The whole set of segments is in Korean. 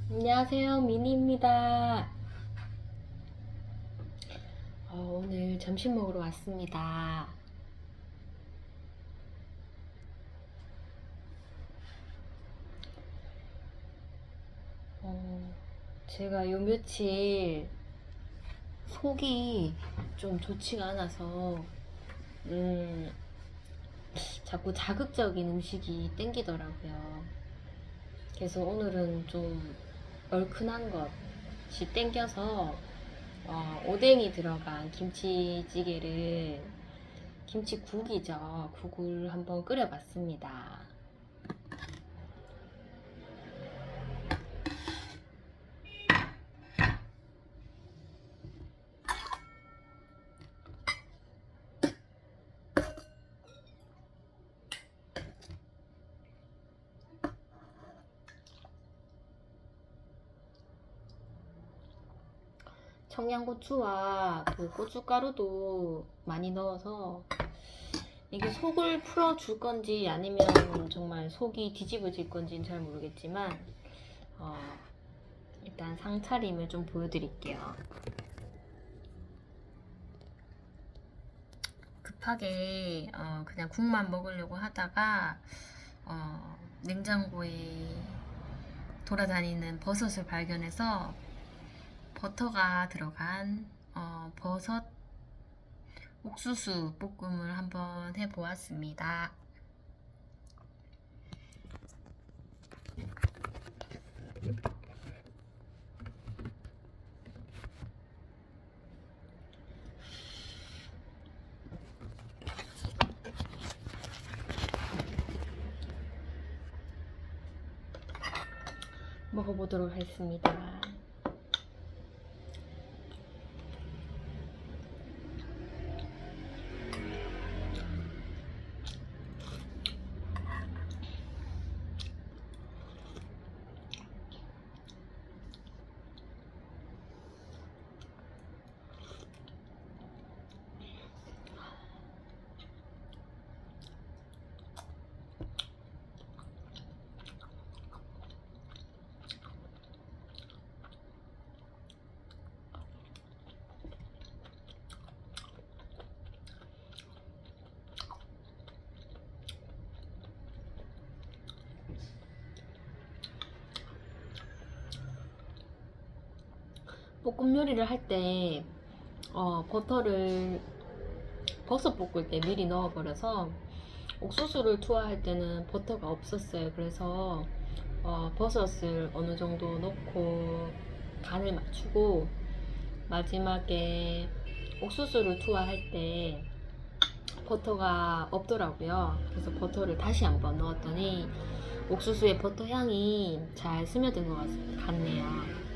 안녕하세요, 미니입니다. 오늘 점심 먹으러 왔습니다. 어, 제가 요 며칠 속이 좀 좋지가 않아서 자꾸 자극적인 음식이 땡기더라고요. 그래서 오늘은 좀 얼큰한 것이 땡겨서 오뎅이 들어간 김치찌개를 김치국이죠. 국을 한번 끓여봤습니다. 청양고추와 그 고춧가루도 많이 넣어서 이게 속을 풀어줄 건지 아니면 정말 속이 뒤집어질 건지는 잘 모르겠지만 어, 일단 상차림을 좀 보여드릴게요. 급하게 그냥 국만 먹으려고 하다가 냉장고에 돌아다니는 버섯을 발견해서 버터가 들어간 버섯 옥수수 볶음을 한번 해보았습니다. 먹어보도록 하겠습니다. 볶음 요리를 할 때 버터를 버섯 볶을 때 미리 넣어버려서 옥수수를 투하할 때는 버터가 없었어요. 그래서 버섯을 어느 정도 넣고 간을 맞추고 마지막에 옥수수를 투하할 때 버터가 없더라고요. 그래서 버터를 다시 한번 넣었더니 옥수수의 버터 향이 잘 스며든 것 같네요.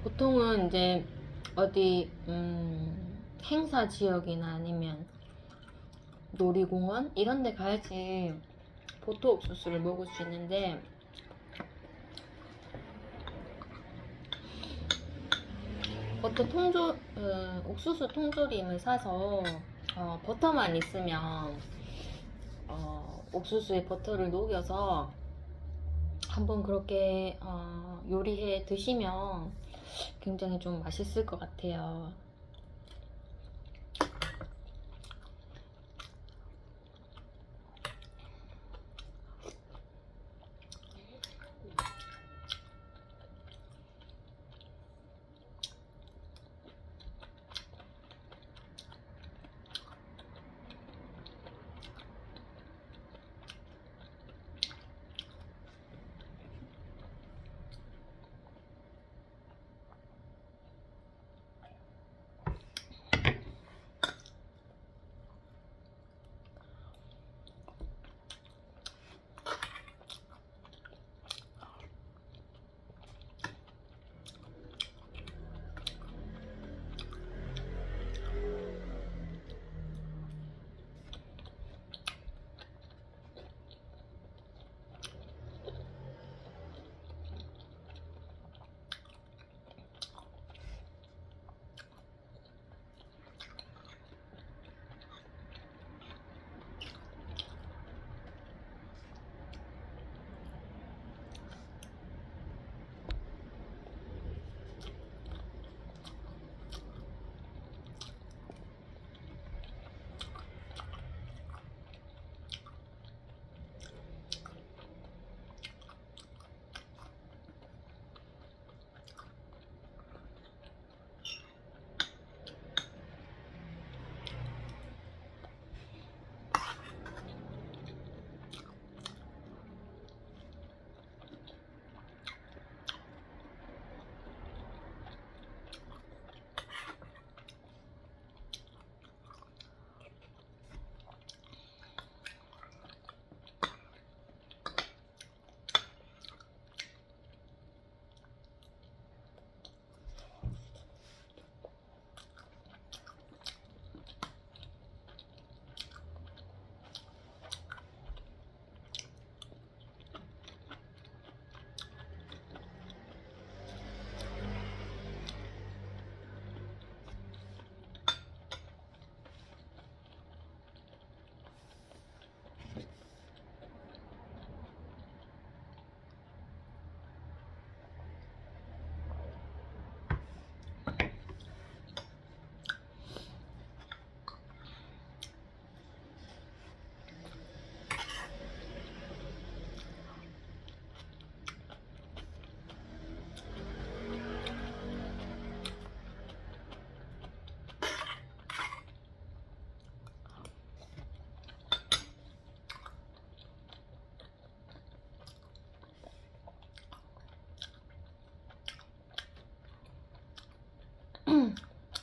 보통은 이제 어디 행사 지역이나 아니면 놀이공원 이런 데 가야지 버터 옥수수를 먹을 수 있는데, 버터 옥수수 통조림을 사서 버터만 있으면 옥수수에 버터를 녹여서 한번 그렇게 요리해 드시면 굉장히 좀 맛있을 것 같아요.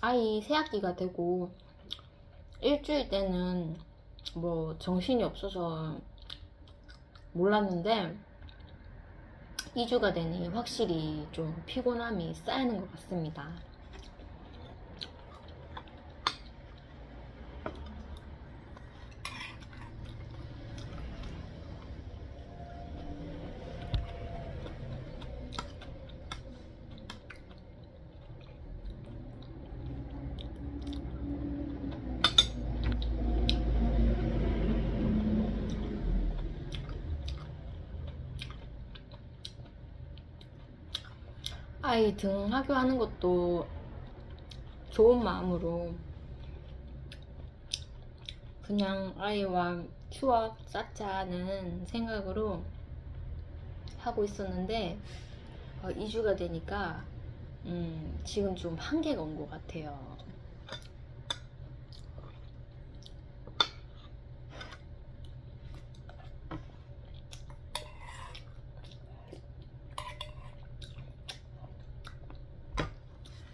아이 새학기가 되고 일주일 때는 뭐 정신이 없어서 몰랐는데 2주가 되니 확실히 좀 피곤함이 쌓이는 것 같습니다. 아이 등하교 하는 것도 좋은 마음으로 그냥 아이와 추억 쌓자는 생각으로 하고 있었는데 2주가 되니까 지금 좀 한계가 온 것 같아요.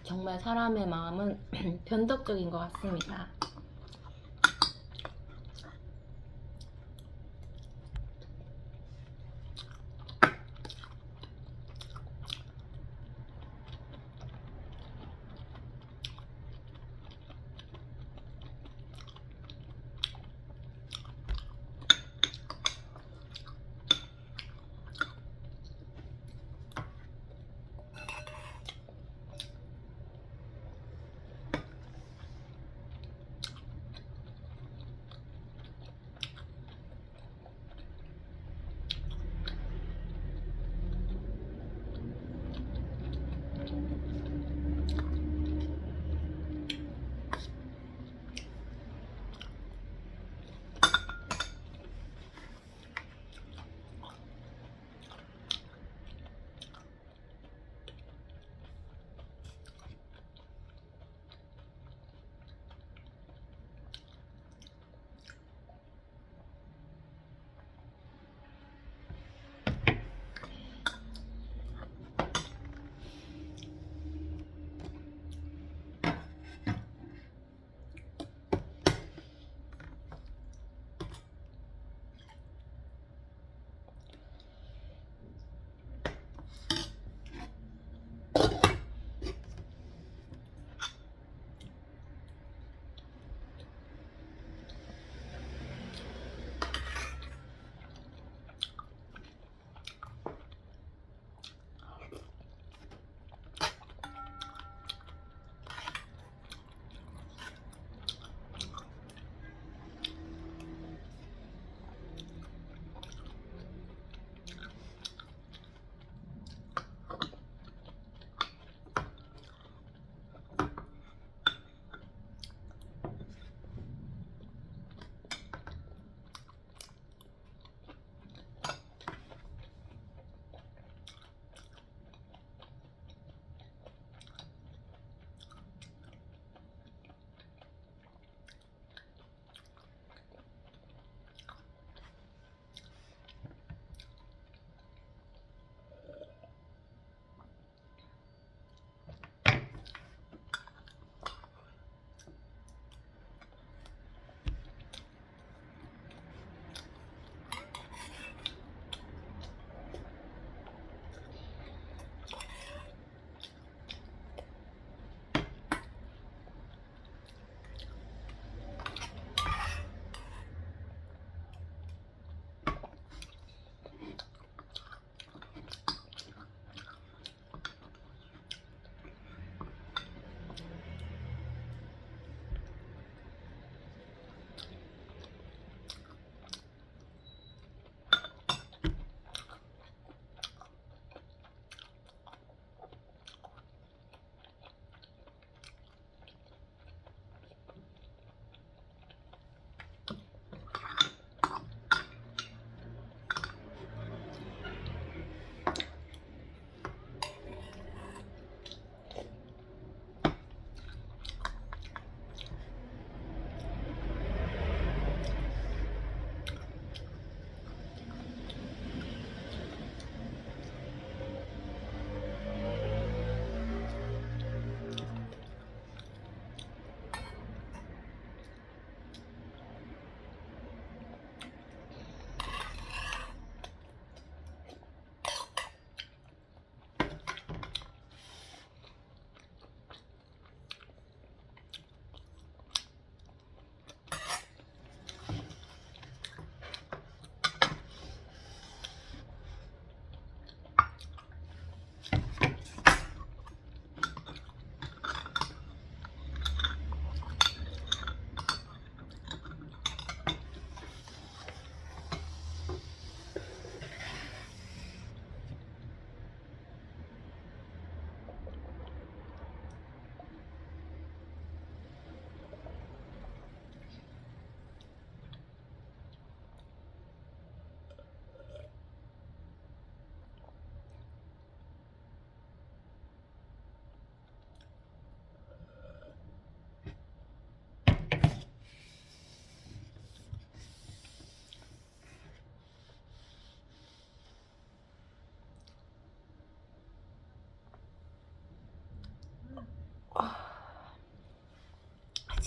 정말 사람의 마음은 변덕적인 것 같습니다.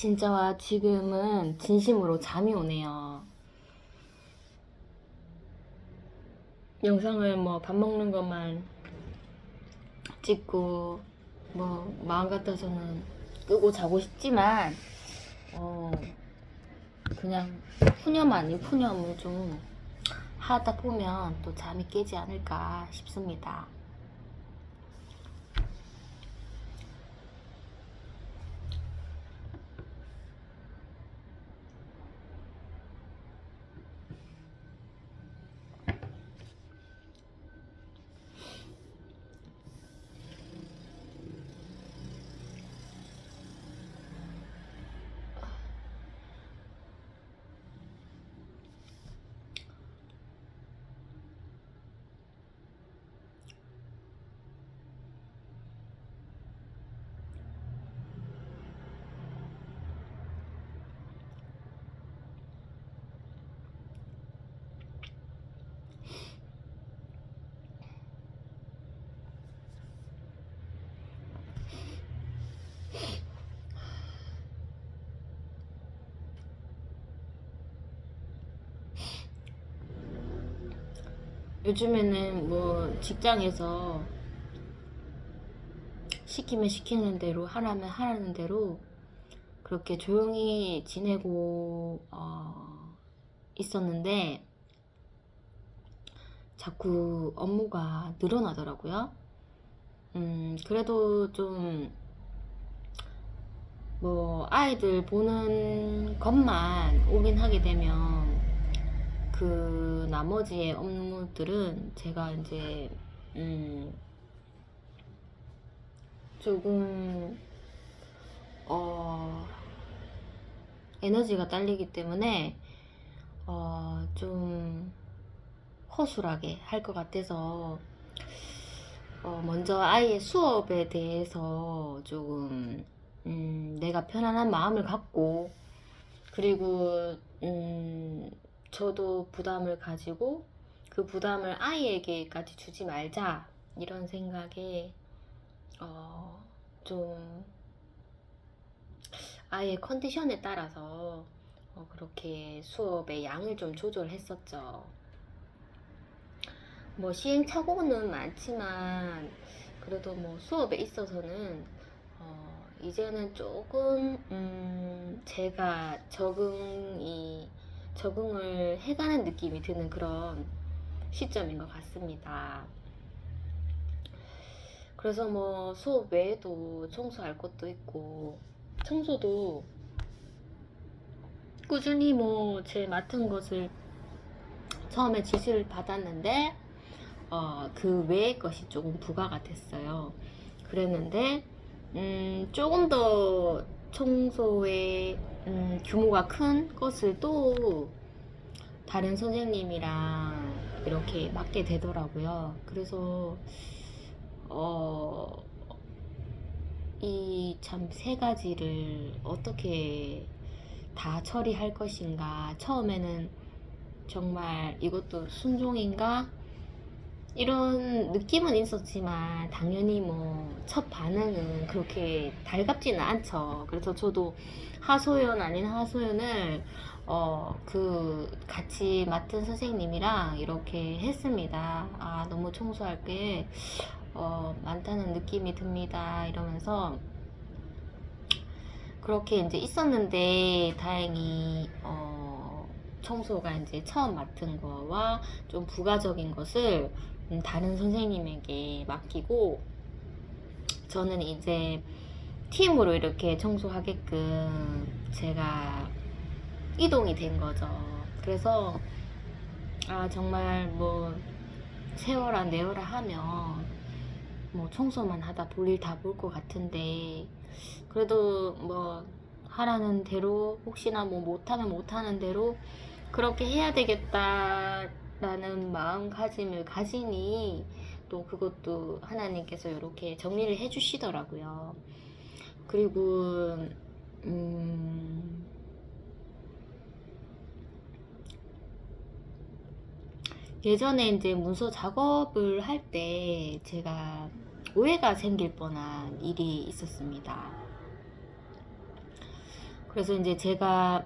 진짜와 지금은 진심으로 잠이 오네요. 영상을 뭐 밥 먹는 것만 찍고 뭐 마음 같아서는 끄고 자고 싶지만 그냥 푸념 아닌 푸념을 좀 하다 보면 또 잠이 깨지 않을까 싶습니다. 요즘에는 뭐 직장에서 시키면 시키는 대로 하라면 하라는 대로 그렇게 조용히 지내고 있었는데 자꾸 업무가 늘어나더라고요. 그래도 좀 뭐 아이들 보는 것만 올인하게 되면 그 나머지의 업무들은 제가 이제 조금 에너지가 딸리기 때문에 좀 허술하게 할 것 같아서 먼저 아이의 수업에 대해서 조금 내가 편안한 마음을 갖고 그리고 저도 부담을 가지고 그 부담을 아이에게까지 주지 말자 이런 생각에 좀 아이의 컨디션에 따라서 그렇게 수업의 양을 좀 조절했었죠. 뭐 시행착오는 많지만 그래도 뭐 수업에 있어서는 이제는 조금 제가 적응을 해가는 느낌이 드는 그런 시점인 것 같습니다. 그래서 뭐 수업 외에도 청소할 것도 있고 청소도 꾸준히 뭐 제 맡은 것을 처음에 지시를 받았는데 그 외의 것이 조금 부과가 됐어요. 그랬는데 조금 더 청소의 규모가 큰 것을 또 다른 선생님이랑 이렇게 맡게 되더라고요. 그래서 이 참 세 가지를 어떻게 다 처리할 것인가. 처음에는 정말 이것도 순종인가? 이런 느낌은 있었지만 당연히 뭐 첫 반응은 그렇게 달갑지는 않죠. 그래서 저도 하소연 아닌 하소연을 그 같이 맡은 선생님이랑 이렇게 했습니다. 아, 너무 청소할 게 많다는 느낌이 듭니다. 이러면서 그렇게 이제 있었는데 다행히 청소가 이제 처음 맡은 거와 좀 부가적인 것을 다른 선생님에게 맡기고 저는 이제 팀으로 이렇게 청소하게끔 제가 이동이 된 거죠. 그래서 정말 뭐 세워라 내워라 하면 뭐 청소만 하다 볼일 다 볼 것 같은데 그래도 뭐 하라는 대로 혹시나 뭐 못하면 못하는 대로 그렇게 해야 되겠다라는 마음가짐을 가지니 또 그것도 하나님께서 이렇게 정리를 해주시더라고요. 그리고 예전에 이제 문서 작업을 할 때 제가 오해가 생길 뻔한 일이 있었습니다. 그래서 이제 제가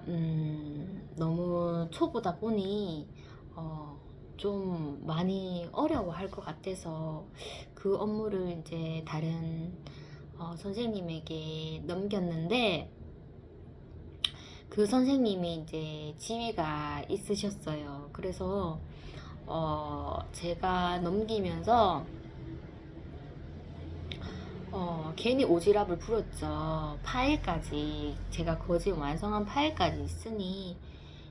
너무 초보다 보니 좀 많이 어려워할 것 같아서 그 업무를 이제 다른 선생님에게 넘겼는데, 그 선생님이 이제 지위가 있으셨어요. 그래서 제가 넘기면서 괜히 오지랖을 부렸죠. 파일까지, 제가 거진 완성한 파일까지 있으니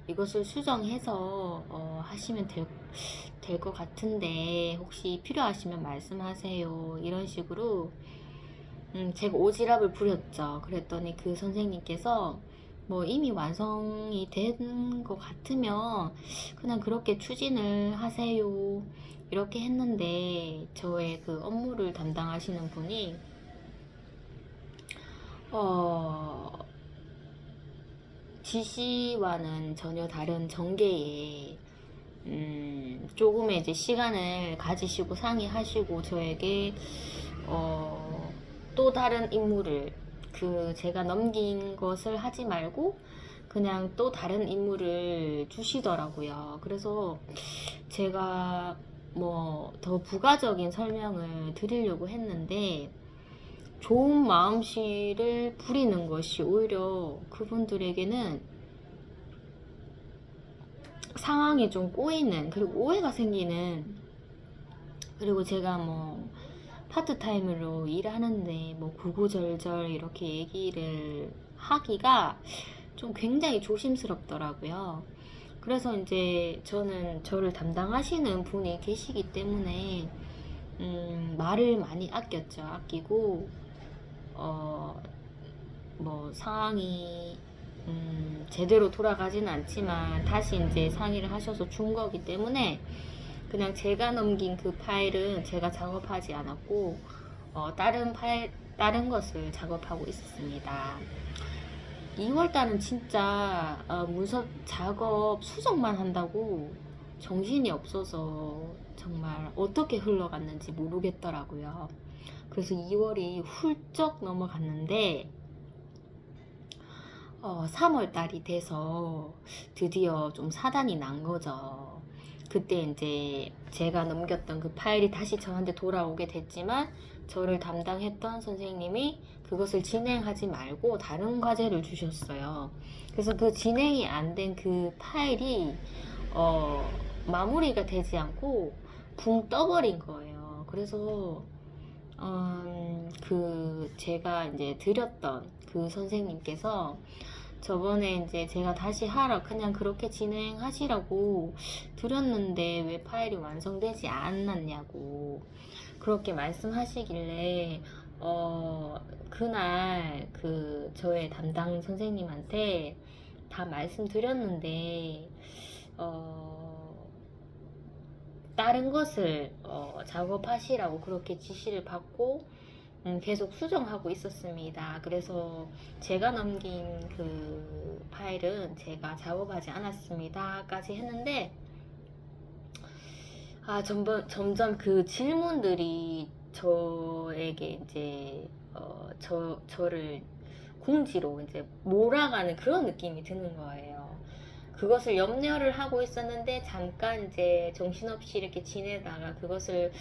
이것을 수정해서 하시면 될 것 같은데 혹시 필요하시면 말씀하세요, 이런 식으로 제가 오지랖을 부렸죠. 그랬더니 그 선생님께서 뭐 이미 완성이 된 것 같으면 그냥 그렇게 추진을 하세요, 이렇게 했는데, 저의 그 업무를 담당하시는 분이 지시와는 전혀 다른 전개의 조금의 이제 시간을 가지시고 상의하시고 저에게 또 다른 임무를, 그 제가 넘긴 것을 하지 말고 그냥 또 다른 임무를 주시더라고요. 그래서 제가 뭐 더 부가적인 설명을 드리려고 했는데, 좋은 마음씨를 부리는 것이 오히려 그분들에게는 상황에 좀 꼬이는, 그리고 오해가 생기는, 그리고 제가 뭐 파트타임으로 일하는데 뭐 구구절절 이렇게 얘기를 하기가 좀 굉장히 조심스럽더라고요. 그래서 이제 저는 저를 담당하시는 분이 계시기 때문에 말을 많이 아꼈죠. 아끼고 뭐 상황이 제대로 돌아가지는 않지만 다시 이제 상의를 하셔서 준 거기 때문에 그냥 제가 넘긴 그 파일은 제가 작업하지 않았고 다른 것을 작업하고 있었습니다. 2월달은 진짜 문서 작업 수정만 한다고 정신이 없어서 정말 어떻게 흘러갔는지 모르겠더라고요. 그래서 2월이 훌쩍 넘어갔는데 3월달이 돼서 드디어 좀 사단이 난 거죠. 그때 이제 제가 넘겼던 그 파일이 다시 저한테 돌아오게 됐지만, 저를 담당했던 선생님이 그것을 진행하지 말고 다른 과제를 주셨어요. 그래서 그 진행이 안 된 그 파일이 마무리가 되지 않고 붕 떠버린 거예요. 그래서 그 제가 이제 드렸던 그 선생님께서 저번에 이제 제가 다시 하라, 그냥 그렇게 진행하시라고 드렸는데 왜 파일이 완성되지 않았냐고 그렇게 말씀하시길래 그날 그 저의 담당 선생님한테 다 말씀드렸는데 다른 것을 작업하시라고 그렇게 지시를 받고 계속 수정하고 있었습니다. 그래서 제가 넘긴 그 파일은 제가 작업하지 않았습니다 까지 했는데, 점점 그 질문들이 저에게 이제 저를 궁지로 이제 몰아가는 그런 느낌이 드는 거예요. 그것을 염려를 하고 있었는데 잠깐 이제 정신없이 이렇게 지내다가 그것을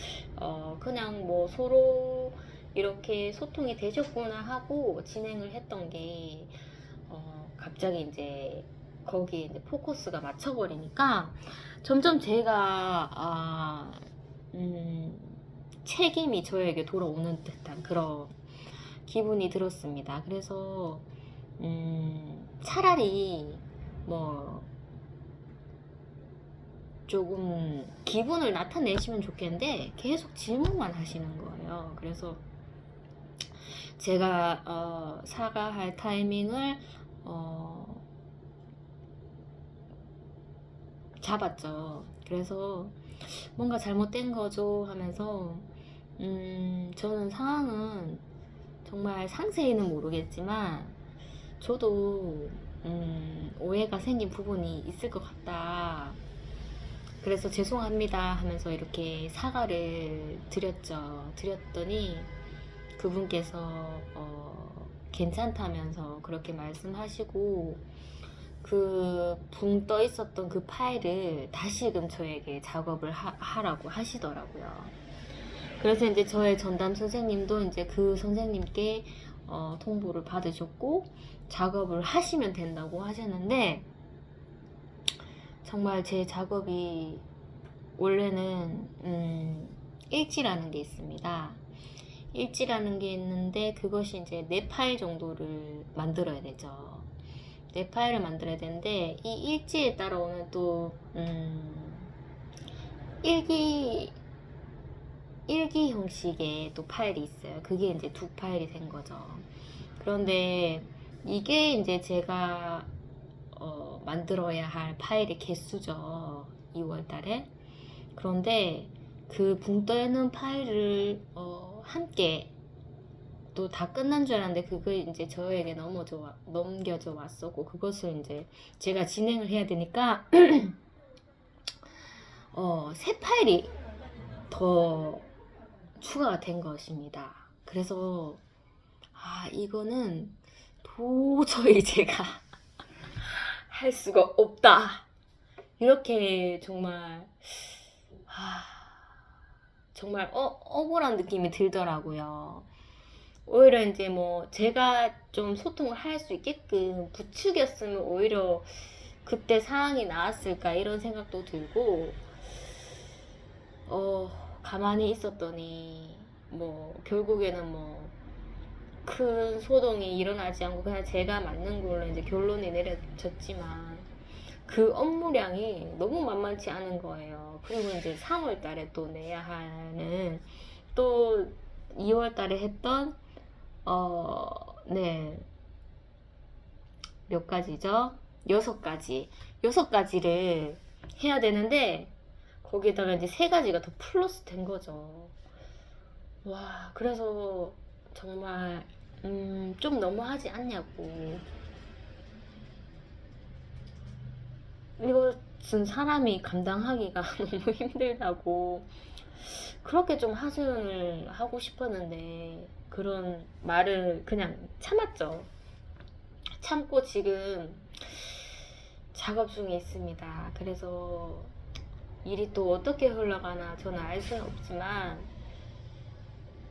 그냥 뭐 서로 이렇게 소통이 되셨구나 하고 진행을 했던 게 갑자기 이제 거기에 이제 포커스가 맞춰버리니까 점점 제가 책임이 저에게 돌아오는 듯한 그런 기분이 들었습니다. 그래서 차라리 뭐 조금 기분을 나타내시면 좋겠는데 계속 질문만 하시는 거예요. 그래서 제가 사과할 타이밍을 잡았죠. 그래서 뭔가 잘못된 거죠 하면서 저는 상황은 정말 상세히는 모르겠지만 저도 오해가 생긴 부분이 있을 것 같다, 그래서 죄송합니다 하면서 이렇게 사과를 드렸죠. 드렸더니 그분께서 괜찮다면서 그렇게 말씀하시고 그 붕 떠 있었던 그 파일을 다시금 저에게 작업을 하라고 하시더라고요. 그래서 이제 저의 전담 선생님도 이제 그 선생님께 통보를 받으셨고 작업을 하시면 된다고 하셨는데, 정말 제 작업이 원래는 일지라는 게 있습니다. 일지라는 게 있는데 그것이 이제 4파일 정도를 만들어야 되죠. 4파일을 만들어야 되는데 이 일지에 따라오는 또 일기 형식의 또 파일이 있어요. 그게 이제 2파일이 된 거죠. 그런데 이게 이제 제가 만들어야 할 파일의 개수죠. 2월 달에. 그런데 그 붕 떠있는 파일을 함께 또 다 끝난 줄 알았는데 그게 이제 저에게 넘겨져 왔었고, 그것을 이제 제가 진행을 해야 되니까 3파일이 더 추가가 된 것입니다. 그래서 이거는 도저히 제가 할 수가 없다, 이렇게 정말 정말 억울한 느낌이 들더라고요. 오히려 이제 뭐 제가 좀 소통을 할 수 있게끔 부추겼으면 오히려 그때 상황이 나았을까, 이런 생각도 들고, 가만히 있었더니 뭐 결국에는 뭐 큰 소동이 일어나지 않고 그냥 제가 맞는 걸로 이제 결론이 내려졌지만, 그 업무량이 너무 만만치 않은 거예요. 그리고 이제 3월 달에 또 내야 하는, 또 2월 달에 했던 네, 몇 가지죠? 6가지를 해야 되는데 거기에다가 이제 3가지가 더 플러스 된 거죠. 와, 그래서 정말 좀 너무하지 않냐고. 이것은 사람이 감당하기가 너무 힘들다고 그렇게 좀 하소연을 하고 싶었는데, 그런 말을 그냥 참았죠. 참고 지금 작업 중에 있습니다. 그래서 일이 또 어떻게 흘러가나 저는 알 수는 없지만,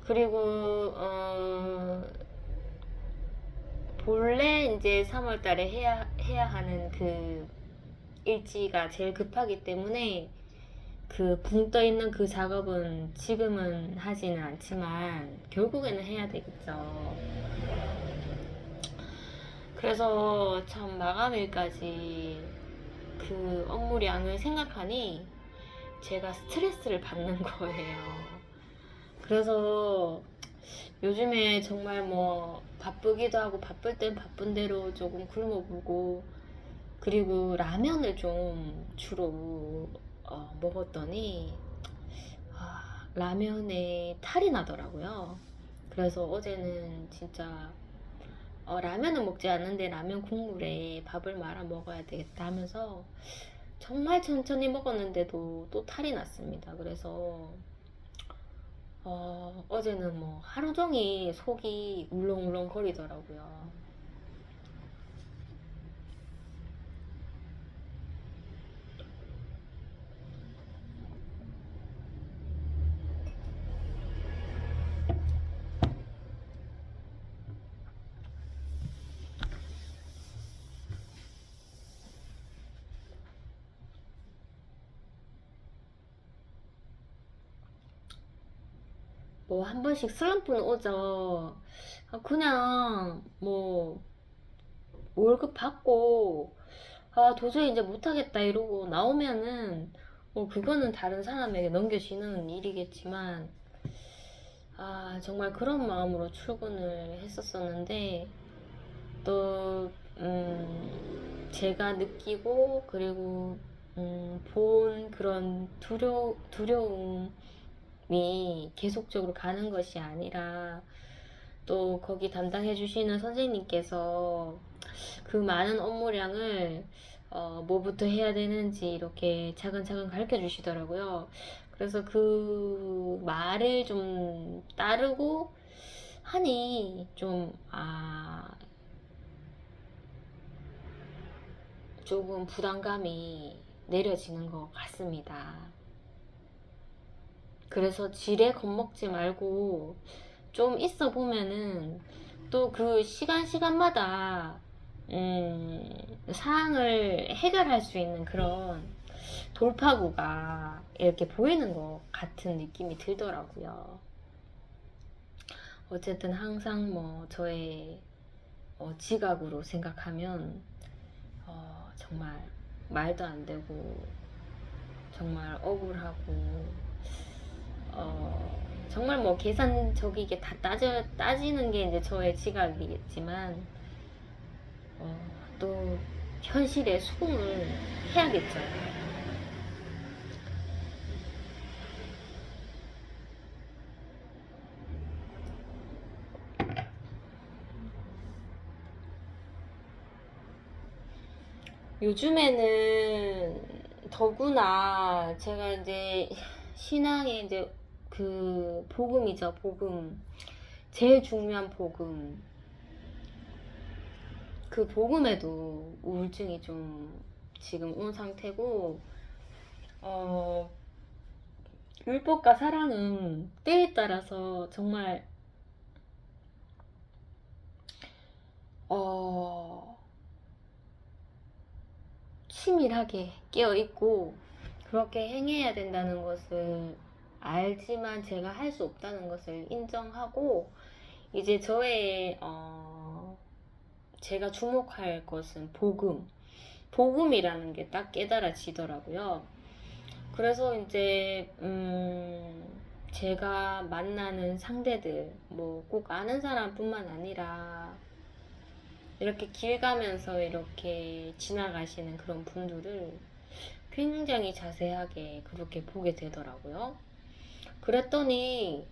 그리고 본래 이제 3월 달에 해야 하는 그 일지가 제일 급하기 때문에 그 붕 떠 있는 그 작업은 지금은 하지는 않지만 결국에는 해야 되겠죠. 그래서 참 마감일까지 그 업무량을 생각하니 제가 스트레스를 받는 거예요. 그래서 요즘에 정말 뭐 바쁘기도 하고, 바쁠 땐 바쁜 대로 조금 굶어보고, 그리고 라면을 좀 주로 먹었더니 라면에 탈이 나더라고요. 그래서 어제는 진짜 라면은 먹지 않는데 라면 국물에 밥을 말아 먹어야 되겠다 하면서 정말 천천히 먹었는데도 또 탈이 났습니다. 그래서 어제는 뭐 하루 종일 속이 울렁울렁 거리더라고요. 뭐 한 번씩 슬럼프는 오죠. 그냥 뭐 월급 받고 도저히 이제 못하겠다 이러고 나오면은 그거는 다른 사람에게 넘겨지는 일이겠지만, 정말 그런 마음으로 출근을 했었었는데, 또 제가 느끼고 그리고 본 그런 두려움이 계속적으로 가는 것이 아니라, 또 거기 담당해 주시는 선생님께서 그 많은 업무량을 뭐부터 해야 되는지 이렇게 차근차근 가르쳐 주시더라고요. 그래서 그 말을 좀 따르고 하니 조금 부담감이 내려지는 것 같습니다. 그래서 지레 겁먹지 말고 좀 있어 보면은 또 그 시간마다 사항을 해결할 수 있는 그런 돌파구가 이렇게 보이는 것 같은 느낌이 들더라고요. 어쨌든 항상 뭐 저의 지각으로 생각하면 정말 말도 안 되고 정말 억울하고 정말 뭐 계산적이게 다 따지는 게 이제 저의 지각이겠지만 또 현실에 수긍을 해야겠죠. 요즘에는 더구나 제가 이제 신앙에 이제 그 복음이죠, 복음. 제일 중요한 복음. 그 복음에도 우울증이 좀 지금 온 상태고, 율법과 사랑은 때에 따라서 정말, 치밀하게 깨어있고, 그렇게 행해야 된다는 것을 알지만 제가 할 수 없다는 것을 인정하고, 이제 제가 주목할 것은 복음이라는 게 딱 깨달아지더라고요. 그래서 이제 제가 만나는 상대들, 뭐 꼭 아는 사람뿐만 아니라 이렇게 길 가면서 이렇게 지나가시는 그런 분들을 굉장히 자세하게 그렇게 보게 되더라고요. 그랬더니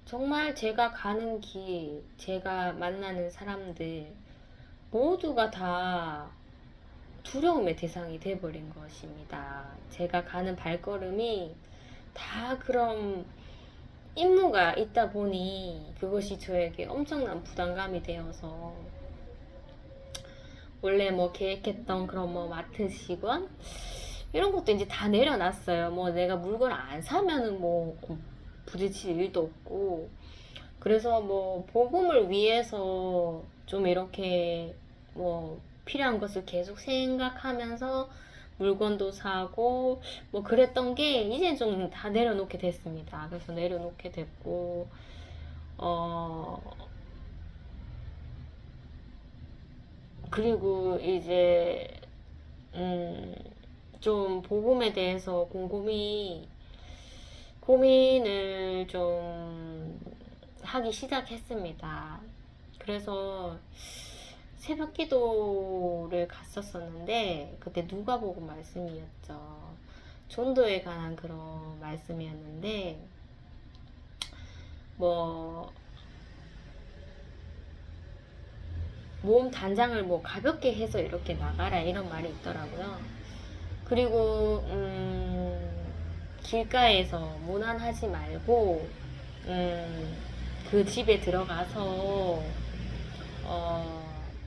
정말 제가 가는 길, 제가 만나는 사람들 모두가 다 두려움의 대상이 돼버린 것입니다. 제가 가는 발걸음이 다 그런 임무가 있다 보니 그것이 저에게 엄청난 부담감이 되어서 원래 뭐 계획했던 그런 뭐 마트 직원 이런 것도 이제 다 내려놨어요. 뭐 내가 물건 안 사면은 뭐 부딪힐 일도 없고, 그래서 뭐 복음을 위해서 좀 이렇게 뭐 필요한 것을 계속 생각하면서 물건도 사고 뭐 그랬던 게 이제 좀 다 내려놓게 됐습니다. 그래서 내려놓게 됐고, 그리고 이제 좀 복음에 대해서 고민을 좀 하기 시작했습니다. 그래서 새벽 기도를 갔었었는데 그때 누가복음 말씀이었죠. 전도에 관한 그런 말씀이었는데 뭐 몸 단장을 뭐 가볍게 해서 이렇게 나가라 이런 말이 있더라고요. 그리고 길가에서 모난하지 말고 그 집에 들어가서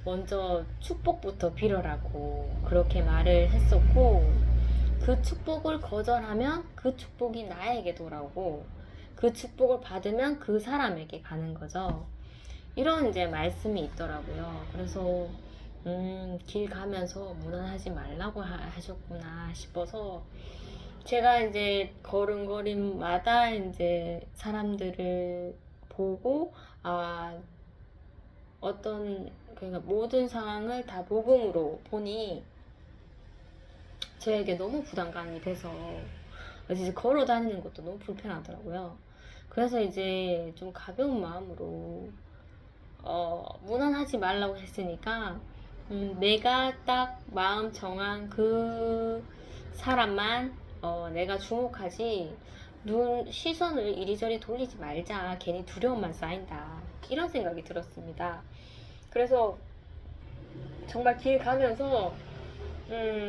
먼저 축복부터 빌어라고 그렇게 말을 했었고, 그 축복을 거절하면 그 축복이 나에게 돌아오고 그 축복을 받으면 그 사람에게 가는 거죠. 이런 이제 말씀이 있더라고요. 그래서 길 가면서 무난하지 말라고 하셨구나 싶어서 제가 이제 걸음걸이마다 이제 사람들을 보고 그러니까 모든 상황을 다 복음으로 보니 저에게 너무 부담감이 돼서 이제 걸어 다니는 것도 너무 불편하더라고요. 그래서 이제 좀 가벼운 마음으로 무난하지 말라고 했으니까 내가 딱 마음 정한 그 사람만 내가 주목하지 시선을 이리저리 돌리지 말자. 괜히 두려움만 쌓인다. 이런 생각이 들었습니다. 그래서 정말 길 가면서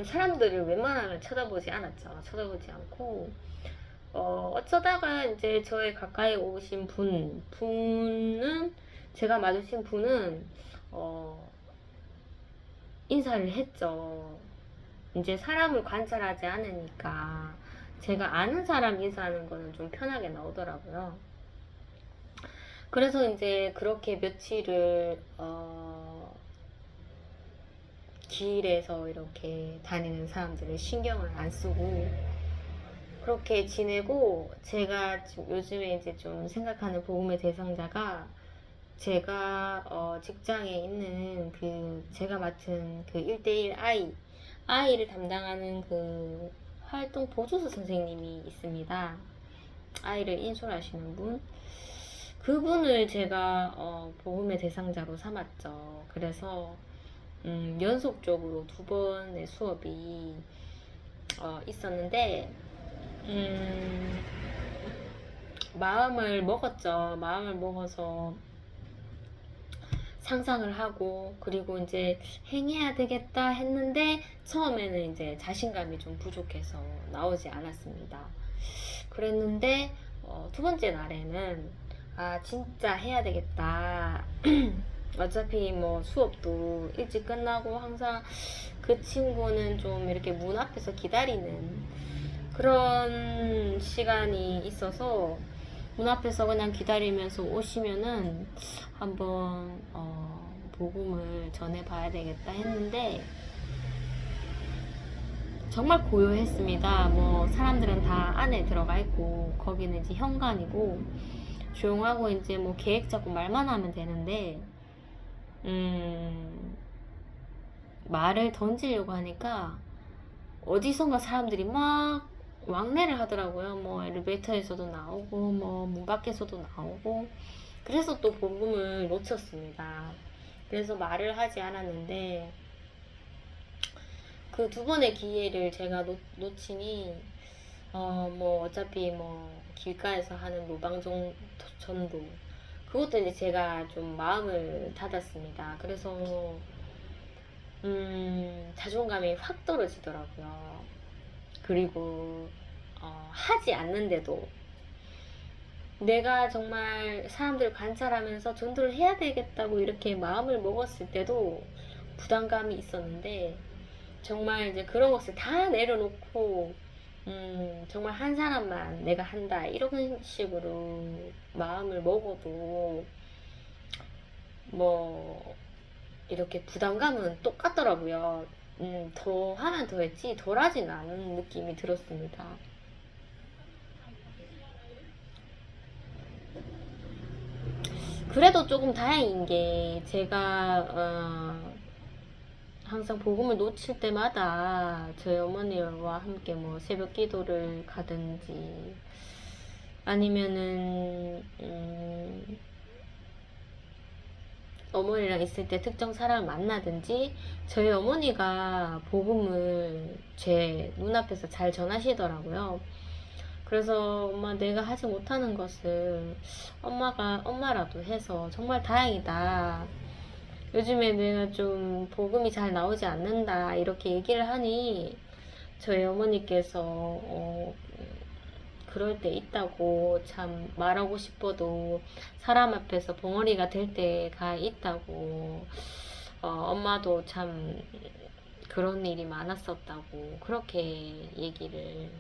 사람들을 웬만하면 쳐다보지 않았죠. 쳐다보지 않고 어쩌다가 이제 저의 가까이 오신 분은 제가 마주친 분은 인사를 했죠. 이제 사람을 관찰하지 않으니까 제가 아는 사람 인사하는 거는 좀 편하게 나오더라고요. 그래서 이제 그렇게 며칠을 길에서 이렇게 다니는 사람들을 신경을 안 쓰고 그렇게 지내고, 제가 지금 요즘에 이제 좀 생각하는 복음의 대상자가 제가 직장에 있는 그 제가 맡은 그 1대1 아이를 담당하는 그 활동 보조사 선생님이 있습니다. 아이를 인솔하시는 분, 그분을 제가 복음의 대상자로 삼았죠. 그래서 연속적으로 2번의 수업이 있었는데 마음을 먹었죠. 마음을 먹어서 상상을 하고, 그리고 이제 행해야 되겠다 했는데 처음에는 이제 자신감이 좀 부족해서 나오지 않았습니다. 그랬는데 2번째 날에는 진짜 해야 되겠다. 어차피 뭐 수업도 일찍 끝나고 항상 그 친구는 좀 이렇게 문 앞에서 기다리는 그런 시간이 있어서 문 앞에서 그냥 기다리면서 오시면은 한번 복음을 전해봐야 되겠다 했는데 정말 고요했습니다. 뭐 사람들은 다 안에 들어가 있고 거기는 이제 현관이고 조용하고 이제 뭐 계획 잡고 말만 하면 되는데 말을 던지려고 하니까 어디선가 사람들이 막 왕래를 하더라고요. 뭐 엘리베이터에서도 나오고 뭐 문 밖에서도 나오고. 그래서 또 복음을 놓쳤습니다. 그래서 말을 하지 않았는데 그 2번의 기회를 제가 놓치니 뭐 어차피 뭐 길가에서 하는 노방종 전도, 그것도 이제 제가 좀 마음을 닫았습니다. 그래서 자존감이 확 떨어지더라고요. 그리고 하지 않는데도 내가 정말 사람들 관찰하면서 전도를 해야 되겠다고 이렇게 마음을 먹었을 때도 부담감이 있었는데, 정말 이제 그런 것을 다 내려놓고 정말 한 사람만 내가 한다 이런 식으로 마음을 먹어도 뭐 이렇게 부담감은 똑같더라고요. 더 하면 더 했지 덜 하진 않은 느낌이 들었습니다. 그래도 조금 다행인 게 제가 항상 복음을 놓칠 때마다 저희 어머니와 함께 뭐 새벽 기도를 가든지 아니면은 어머니랑 있을 때 특정 사람을 만나든지 저희 어머니가 복음을 제 눈앞에서 잘 전하시더라고요. 그래서 엄마, 내가 하지 못하는 것을 엄마라도 해서 정말 다행이다. 요즘에 내가 좀 복음이 잘 나오지 않는다 이렇게 얘기를 하니 저희 어머니께서 그럴 때 있다고, 참 말하고 싶어도 사람 앞에서 벙어리가 될 때가 있다고, 엄마도 참 그런 일이 많았었다고 그렇게 얘기를,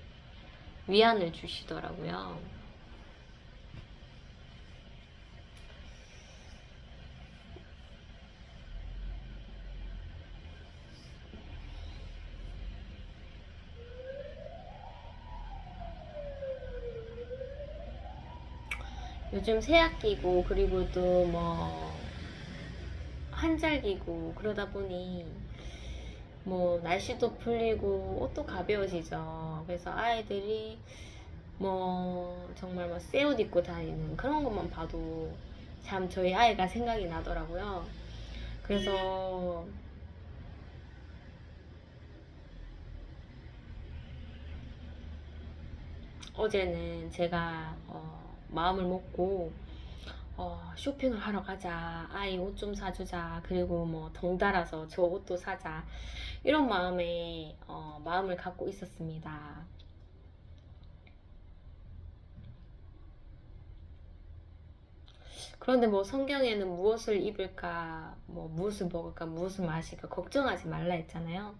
위안을 주시더라고요. 요즘 새학기고 그리고 또 뭐 한절기고 그러다 보니 뭐 날씨도 풀리고 옷도 가벼워지죠. 그래서 아이들이 뭐 정말 뭐 새 옷 입고 다니는 그런 것만 봐도 참 저희 아이가 생각이 나더라고요. 그래서 어제는 제가 마음을 먹고 쇼핑을 하러 가자, 아이 옷 좀 사주자, 그리고 뭐 덩달아서 저 옷도 사자, 이런 마음에 마음을 갖고 있었습니다. 그런데 뭐 성경에는 무엇을 입을까, 뭐 무엇을 먹을까, 무엇을 마실까 걱정하지 말라 했잖아요.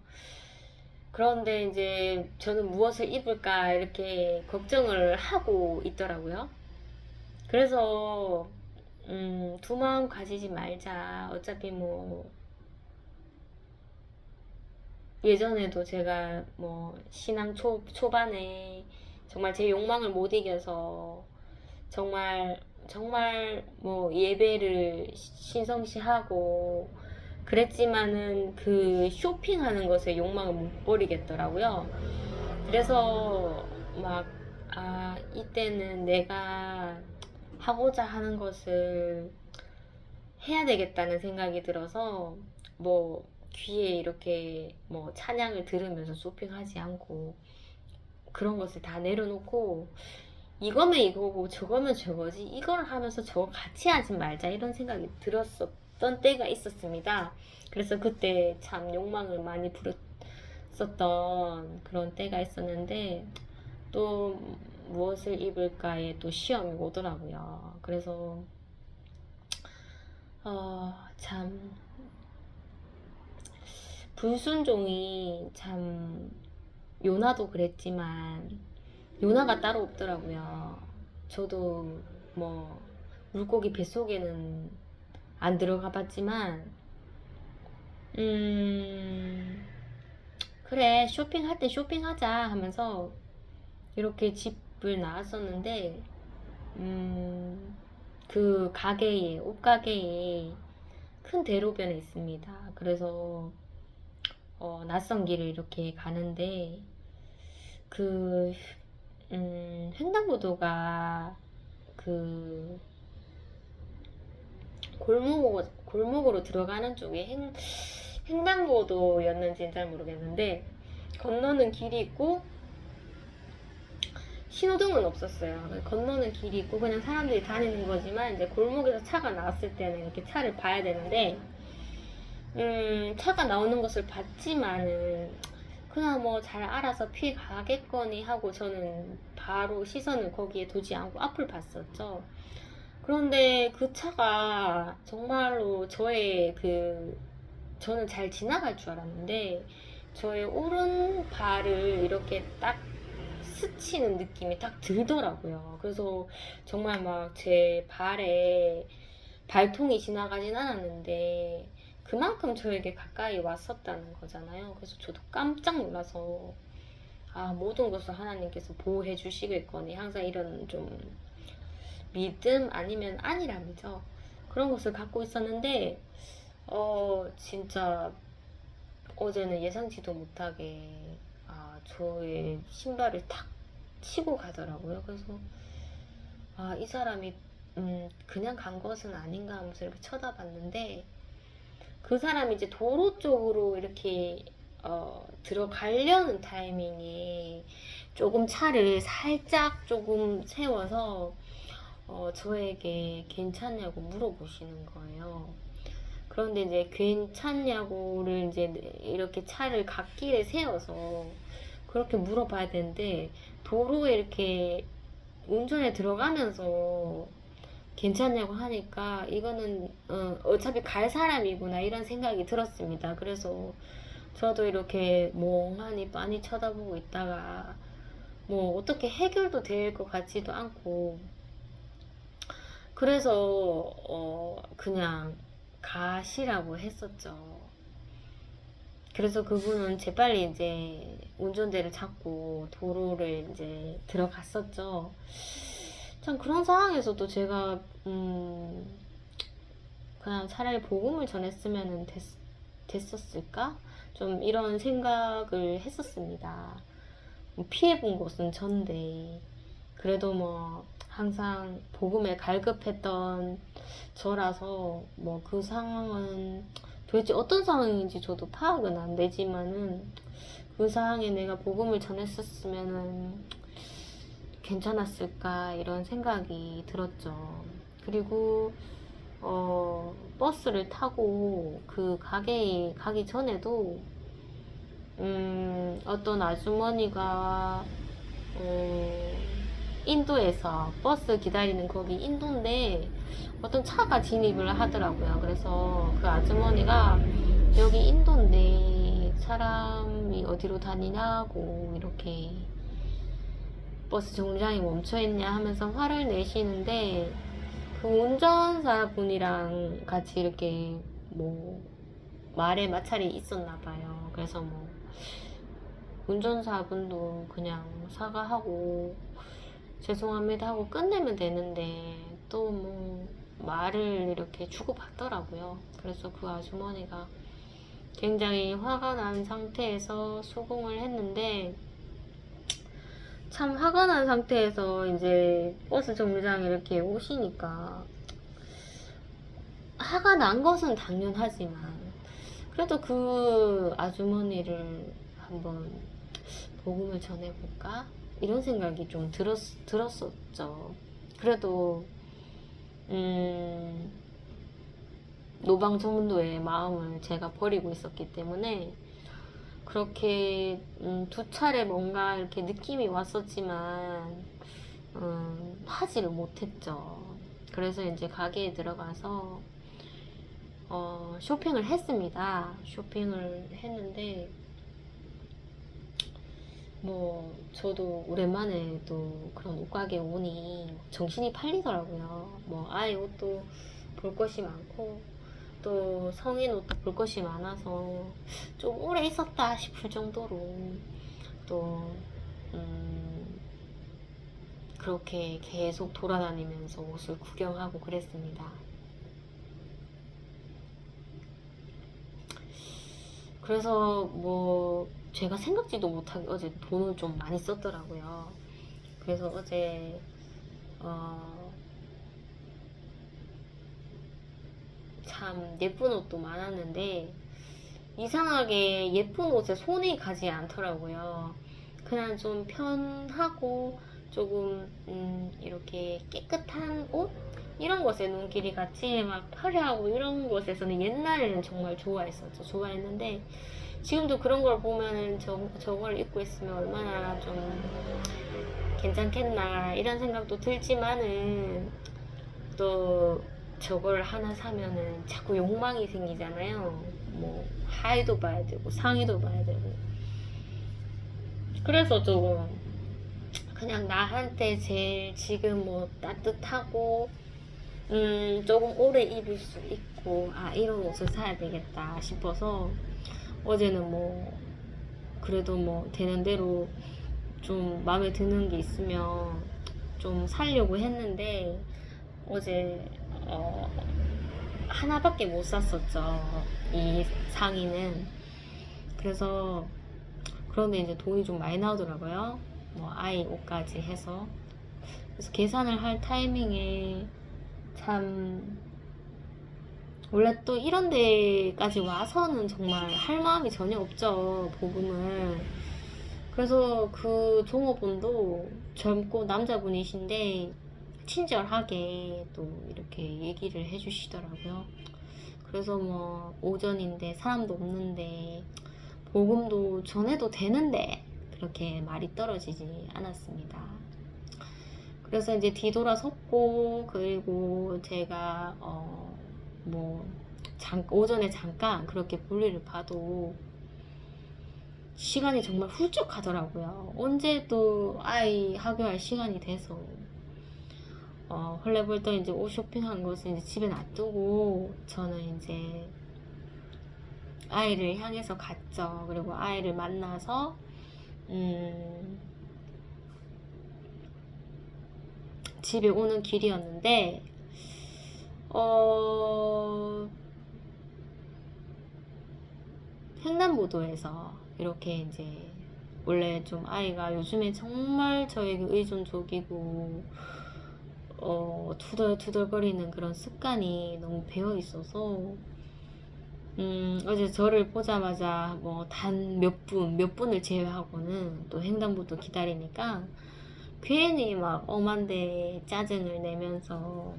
그런데 이제 저는 무엇을 입을까 이렇게 걱정을 하고 있더라고요. 그래서 두 마음 가지지 말자. 어차피 뭐 예전에도 제가 뭐 신앙 초반에 정말 제 욕망을 못 이겨서 정말 뭐 예배를 신성시하고 그랬지만은 그 쇼핑하는 것에 욕망을 못 버리겠더라고요. 그래서 막, 이때는 내가 하고자 하는 것을 해야 되겠다는 생각이 들어서 뭐 귀에 이렇게 뭐 찬양을 들으면서 쇼핑하지 않고 그런 것을 다 내려놓고 이거면 이거고 저거면 저거지 이걸 하면서 저거 같이 하지 말자 이런 생각이 들었었던 때가 있었습니다. 그래서 그때 참 욕망을 많이 부렸었던 그런 때가 있었는데 또 무엇을 입을까에 또 시험이 오더라고요. 그래서 참 불순종이 참 요나도 그랬지만 요나가 따로 없더라고요. 저도 뭐 물고기 뱃속에는 안 들어가 봤지만 그래 쇼핑할 때 쇼핑하자 하면서 이렇게 집을 나왔었는데 그 가게에 옷가게에 큰 대로변에 있습니다. 그래서 낯선 길을 이렇게 가는데 그 횡단보도가 그 골목으로 들어가는 쪽에 횡단보도였는지는 잘 모르겠는데 건너는 길이 있고 신호등은 없었어요. 건너는 길이 있고 그냥 사람들이 다니는 거지만 이제 골목에서 차가 나왔을 때는 이렇게 차를 봐야 되는데 차가 나오는 것을 봤지만은 그냥 뭐 잘 알아서 피가겠거니 하고 저는 바로 시선을 거기에 두지 않고 앞을 봤었죠. 그런데 그 차가 정말로 저는 잘 지나갈 줄 알았는데 저의 오른발을 이렇게 딱 스치는 느낌이 딱 들더라고요. 그래서 정말 막 제 발에 발통이 지나가진 않았는데 그만큼 저에게 가까이 왔었다는 거잖아요. 그래서 저도 깜짝 놀라서 모든 것을 하나님께서 보호해 주시겠거니 항상 이런 좀 믿음 아니면 안일함이죠. 그런 것을 갖고 있었는데 진짜 어제는 예상치도 못하게 저의 신발을 탁 치고 가더라고요. 그래서 이 사람이 그냥 간 것은 아닌가 하면서 이렇게 쳐다봤는데 그 사람이 이제 도로 쪽으로 이렇게 들어가려는 타이밍에 조금 차를 살짝 조금 세워서 저에게 괜찮냐고 물어보시는 거예요. 그런데 이제 괜찮냐고를 이제 이렇게 차를 갓길에 세워서 그렇게 물어봐야 되는데 도로에 이렇게 운전에 들어가면서 괜찮냐고 하니까 이거는 어차피 갈 사람이구나 이런 생각이 들었습니다. 그래서 저도 이렇게 멍하니 빤히 쳐다보고 있다가 뭐 어떻게 해결도 될 것 같지도 않고 그래서 그냥 가시라고 했었죠. 그래서 그분은 재빨리 이제 운전대를 잡고 도로를 이제 들어갔었죠. 참 그런 상황에서도 제가 그냥 차라리 복음을 전했으면 됐었을까? 좀 이런 생각을 했었습니다. 피해본 것은 전데 그래도 뭐 항상 복음에 갈급했던 저라서 뭐 그 상황은 도대체 어떤 상황인지 저도 파악은 안 되지만은 그 상황에 내가 복음을 전했었으면은 괜찮았을까 이런 생각이 들었죠. 그리고 버스를 타고 그 가게에 가기 전에도 어떤 아주머니가 인도에서 버스 기다리는 거기 인도인데 어떤 차가 진입을 하더라고요. 그래서 그 아주머니가 여기 인도인데 사람이 어디로 다니냐고 이렇게 버스 정류장에 멈춰있냐 하면서 화를 내시는데 그 운전사분이랑 같이 이렇게 뭐 말에 마찰이 있었나 봐요. 그래서 뭐 운전사분도 그냥 사과하고 죄송합니다 하고 끝내면 되는데 또 뭐 말을 이렇게 주고받더라고요. 그래서 그 아주머니가 굉장히 화가 난 상태에서 수긍을 했는데 참 화가 난 상태에서 이제 버스 정류장에 이렇게 오시니까 화가 난 것은 당연하지만 그래도 그 아주머니를 한번 복음을 전해볼까? 이런 생각이 좀 들었었죠. 그래도 노방정도의 마음을 제가 버리고 있었기 때문에 그렇게 두 차례 뭔가 이렇게 느낌이 왔었지만 하지를 못했죠. 그래서 이제 가게에 들어가서 쇼핑을 했습니다. 쇼핑을 했는데 뭐 저도 오랜만에 또 그런 옷가게 오니 정신이 팔리더라고요. 뭐 아이 옷도 볼 것이 많고 또 성인 옷도 볼 것이 많아서 좀 오래 있었다 싶을 정도로 또 그렇게 계속 돌아다니면서 옷을 구경하고 그랬습니다. 그래서 뭐 제가 생각지도 못하게 어제 돈을 좀 많이 썼더라고요. 그래서 어제 참 예쁜 옷도 많았는데 이상하게 예쁜 옷에 손이 가지 않더라고요. 그냥 좀 편하고 조금 이렇게 깨끗한 옷? 이런 것에 눈길이 갔지 막 화려하고 이런 것에서는 옛날에는 정말 좋아했었죠. 좋아했는데 지금도 그런 걸 보면은 저걸 입고 있으면 얼마나 좀 괜찮겠나 이런 생각도 들지만은 또 저걸 하나 사면은 자꾸 욕망이 생기잖아요. 뭐 하의도 봐야 되고 상의도 봐야 되고 그래서 조금 그냥 나한테 제일 지금 뭐 따뜻하고 조금 오래 입을 수 있고 이런 옷을 사야 되겠다 싶어서 어제는 뭐 그래도 뭐 되는 대로 좀 마음에 드는 게 있으면 좀 사려고 했는데 어제 하나밖에 못 샀었죠. 이 상의는. 그래서 그런데 이제 돈이 좀 많이 나오더라고요. 뭐 아이 옷까지 해서. 그래서 계산을 할 타이밍에 참 원래 또 이런 데까지 와서는 정말 할 마음이 전혀 없죠. 복음을. 그래서 그 종업원도 젊고 남자분이신데 친절하게 또 이렇게 얘기를 해주시더라고요. 그래서 뭐 오전인데 사람도 없는데 복음도 전해도 되는데 그렇게 말이 떨어지지 않았습니다. 그래서 이제 뒤돌아섰고 그리고 제가 오전에 잠깐 그렇게 볼일을 봐도 시간이 정말 훌쩍 가더라고요. 언제 또 아이 학교할 시간이 돼서 헐레벌떡 이제 옷 쇼핑한 것을 이제 집에 놔두고 저는 이제 아이를 향해서 갔죠. 그리고 아이를 만나서 집에 오는 길이었는데 횡단보도에서 이렇게 이제 원래 좀 아이가 요즘에 정말 저에게 의존적이고 투덜투덜거리는 그런 습관이 너무 배어 있어서 어제 저를 보자마자 뭐 단 몇 분을 제외하고는 또 횡단보도 기다리니까 괜히 막 엄한데 짜증을 내면서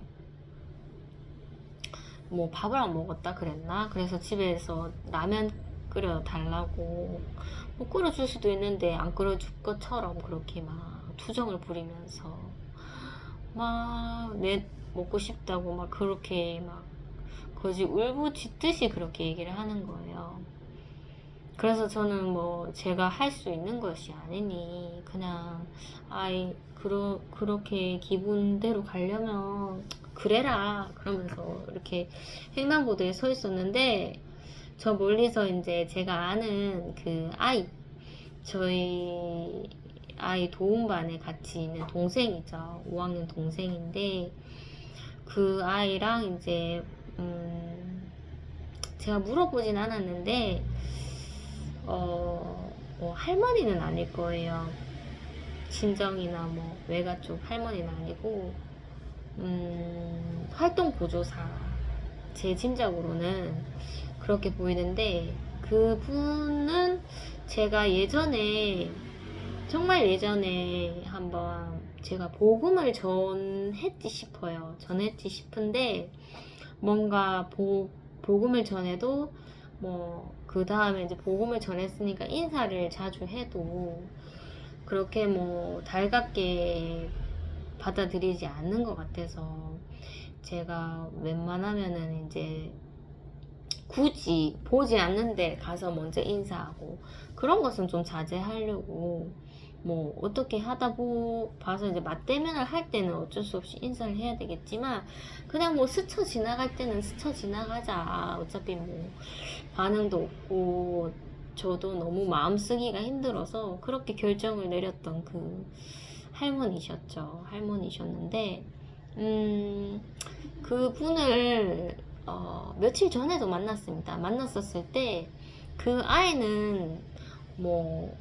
뭐 밥을 안 먹었다 그랬나? 그래서 집에서 라면 끓여 달라고 뭐 끓여줄 수도 있는데 안 끓여줄 것처럼 그렇게 막 투정을 부리면서 막 내 먹고 싶다고 막 그렇게 막 거지 울부짖듯이 그렇게 얘기를 하는 거예요. 그래서 저는 뭐 제가 할 수 있는 것이 아니니 그냥 아이 그렇게 기분대로 가려면 그래라 그러면서 이렇게 횡단보도에 서 있었는데 저 멀리서 이제 제가 아는 그 아이 저희 아이 도움반에 같이 있는 동생이죠. 5학년 동생인데 그 아이랑 이제 제가 물어보진 않았는데 뭐 할머니는 아닐 거예요. 친정이나 뭐 외가 쪽 할머니는 아니고 활동 보조사 제 짐작으로는 그렇게 보이는데 그분은 제가 예전에 정말 예전에 한번 제가 복음을 전했지 싶어요. 전했지 싶은데 뭔가 복음을 전해도 뭐 그 다음에 이제 복음을 전했으니까 인사를 자주 해도 그렇게 뭐 달갑게 받아들이지 않는 것 같아서 제가 웬만하면은 이제 굳이 보지 않는데 가서 먼저 인사하고 그런 것은 좀 자제하려고 뭐 어떻게 하다 봐서 이제 맞대면을 할 때는 어쩔 수 없이 인사를 해야 되겠지만 그냥 뭐 스쳐 지나갈 때는 스쳐 지나가자. 어차피 뭐 반응도 없고 저도 너무 마음 쓰기가 힘들어서 그렇게 결정을 내렸던 그 할머니셨는데 그분을 며칠 전에도 만났습니다. 만났었을 때 그 아이는 뭐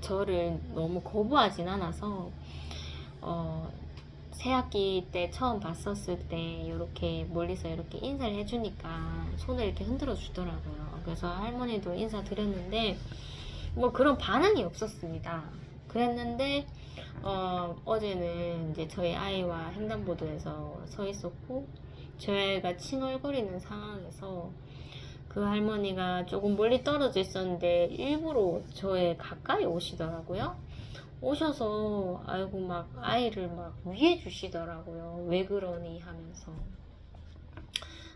저를 너무 거부하진 않아서 새학기 때 처음 봤었을 때 이렇게 멀리서 이렇게 인사를 해주니까 손을 이렇게 흔들어 주더라고요. 그래서 할머니도 인사드렸는데 뭐 그런 반응이 없었습니다. 그랬는데 어제는 이제 저희 아이와 횡단보도에서 서 있었고 저희 아이가 칭얼거리는 상황에서 그 할머니가 조금 멀리 떨어져 있었는데 일부러 저의 가까이 오시더라고요. 오셔서 아이고 막 아이를 막 위해 주시더라고요. 왜 그러니 하면서.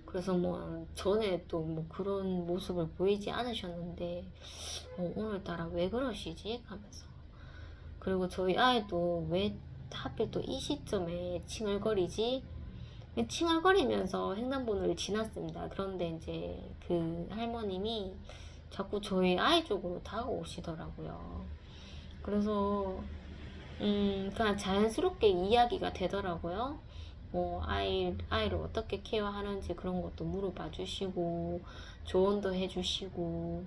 그래서 뭐 전에 또 뭐 그런 모습을 보이지 않으셨는데 오늘따라 왜 그러시지 하면서. 그리고 저희 아이도 왜 하필 또 이 시점에 칭얼거리지? 칭얼거리면서 횡단보도를 지났습니다. 그런데 이제 그 할머님이 자꾸 저희 아이 쪽으로 다가오시더라고요. 그래서 그냥 자연스럽게 이야기가 되더라고요. 뭐 아이를 어떻게 케어하는지 그런 것도 물어봐 주시고 조언도 해주시고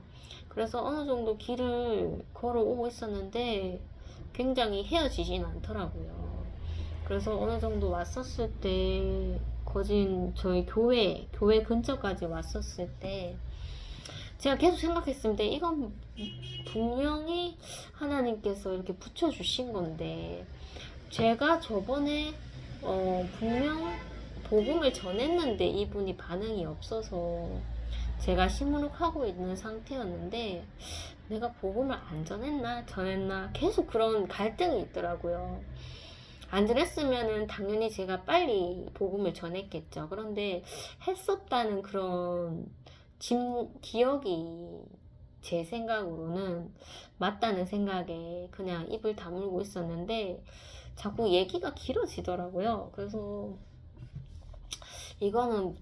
그래서 어느 정도 길을 걸어오고 있었는데 굉장히 헤어지진 않더라고요. 그래서 어느 정도 왔었을 때 거진 저희 교회 근처까지 왔었을 때 제가 계속 생각했습니다. 이건 분명히 하나님께서 이렇게 붙여주신 건데 제가 저번에 분명 복음을 전했는데 이분이 반응이 없어서 제가 시무룩하고 있는 상태였는데 내가 복음을 안 전했나 계속 그런 갈등이 있더라고요. 안 전했으면은 당연히 제가 빨리 복음을 전했겠죠. 그런데 했었다는 그런 기억이 제 생각으로는 맞다는 생각에 그냥 입을 다물고 있었는데 자꾸 얘기가 길어지더라고요. 그래서 이거는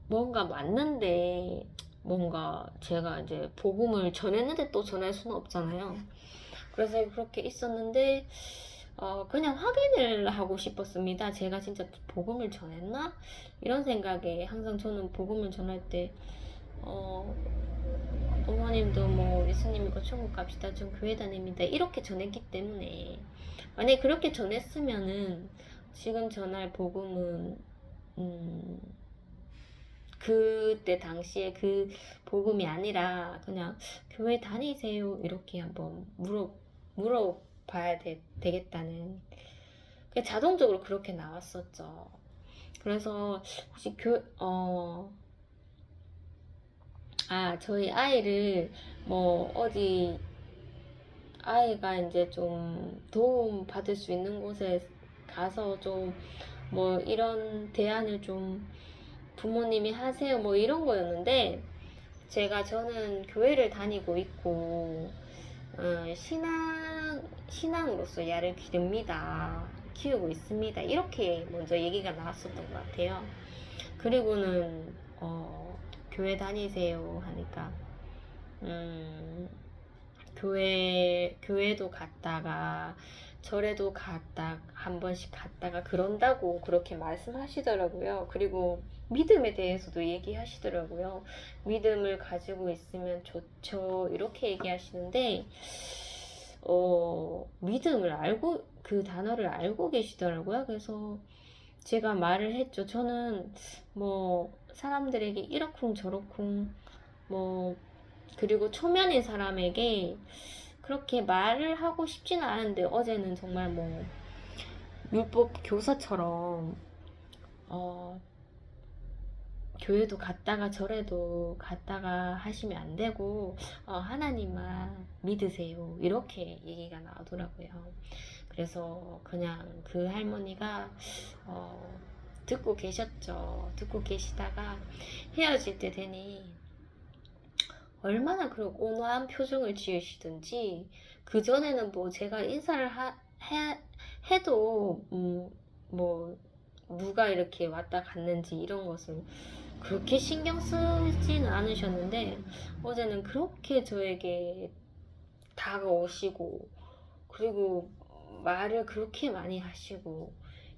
뭔가 맞는데 뭔가 제가 이제 복음을 전했는데 또 전할 수는 없잖아요. 그래서 그렇게 있었는데 그냥 확인을 하고 싶었습니다. 제가 진짜 복음을 전했나? 이런 생각에 항상 저는 복음을 전할 때 어머님도 뭐 예수님이고 천국 갑시다. 전 교회 다닙니다. 이렇게 전했기 때문에 만약에 그렇게 전했으면은 지금 전할 복음은 그때 당시에 그 복음이 아니라 그냥 교회 다니세요 이렇게 한번 물어봐야 되겠다는 자동적으로 그렇게 나왔었죠. 그래서 혹시 저희 아이를 뭐 어디 아이가 이제 좀 도움 받을 수 있는 곳에 가서 좀 뭐 이런 대안을 좀 부모님이 하세요 뭐 이런 거였는데, 저는 교회를 다니고 있고 신앙으로서 야를 기릅니다, 키우고 있습니다, 이렇게 먼저 얘기가 나왔었던 것 같아요. 그리고는 교회 다니세요 하니까 교회도 갔다가 절에도 갔다 한 번씩 갔다가 그런다고 그렇게 말씀하시더라고요. 그리고 믿음에 대해서도 얘기하시더라고요. 믿음을 가지고 있으면 좋죠, 이렇게 얘기하시는데 믿음을 알고, 그 단어를 알고 계시더라고요. 그래서 제가 말을 했죠. 저는 뭐 사람들에게 이러쿵 저러쿵 뭐 그리고 초면인 사람에게 그렇게 말을 하고 싶지는 않은데, 어제는 정말 뭐 율법 교사처럼 교회도 갔다가 절에도 갔다가 하시면 안 되고 하나님만 믿으세요, 이렇게 얘기가 나오더라고요. 그래서 그냥 그 할머니가 듣고 계셨죠. 듣고 계시다가 헤어질 때 되니 얼마나 그런 온화한 표정을 지으시든지, 그전에는 뭐 제가 인사를 해도 뭐 누가 이렇게 왔다 갔는지 이런 것을 그렇게 신경 쓰지는 않으셨는데, 어제는 그렇게 저에게 다가오시고, 그리고 말을 그렇게 많이 하시고,